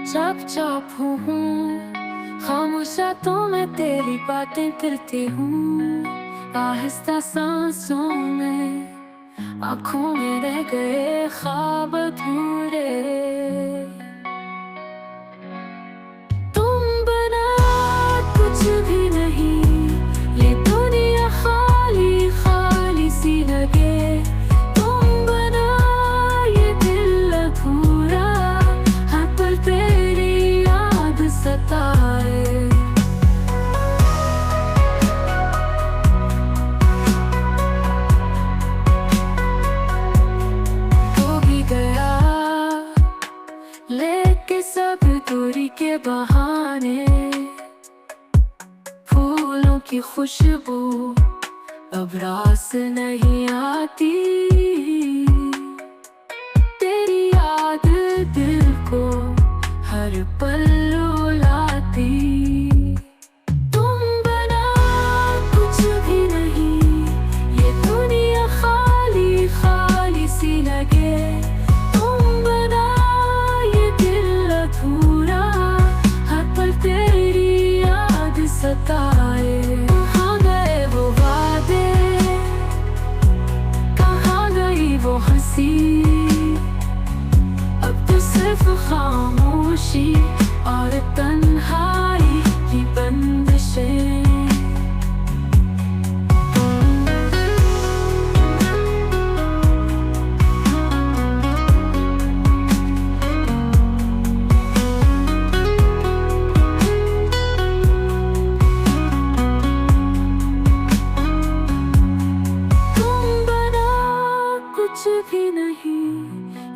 चुप हूँ, खामोशा तो मैं तेरी बातें करती हूँ। आहिस्ता सांसों में, आँखों में रह गए ख्वाब अधूरे। तुम बना कुछ भी नहीं, ये दुनिया खाली खाली सी लगे। तुम बना ये दिल अधूरा, हर पल तेरी याद सताए। हो भी गया लेके सब दूरी के बहाने, फूलों की खुशबू अब रास नहीं आती। तेरी याद दिल को हर पल रुलाती। तुम बना कुछ भी नहीं, ये दुनिया खाली खाली सी लगे। तुम बना ये दिल अधूरा, हर पल तेरी याद सताए। कहाँ गए वो वादे, कहाँ गई वो हंसी, अब तो सिर्फ खामोशी और तन्हाई की बंदिशें। कुछ भी नहीं,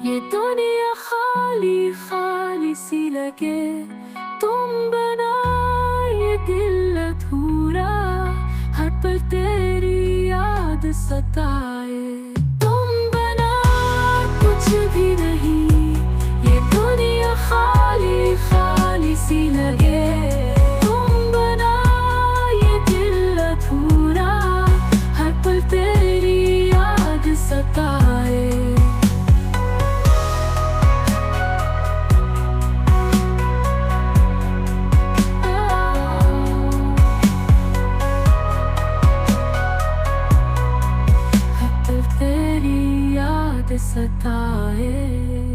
ये दुनिया खाली खाली सी लगे। तुम बना ये दिल अधूरा, हर पल तेरी याद सताए। तुम बना कुछ भी नहीं, ये दुनिया खाली खाली सी लगे। तुम बना ये दिल अधूरा, हर पल तेरी याद सताए। तेरी याद सताए।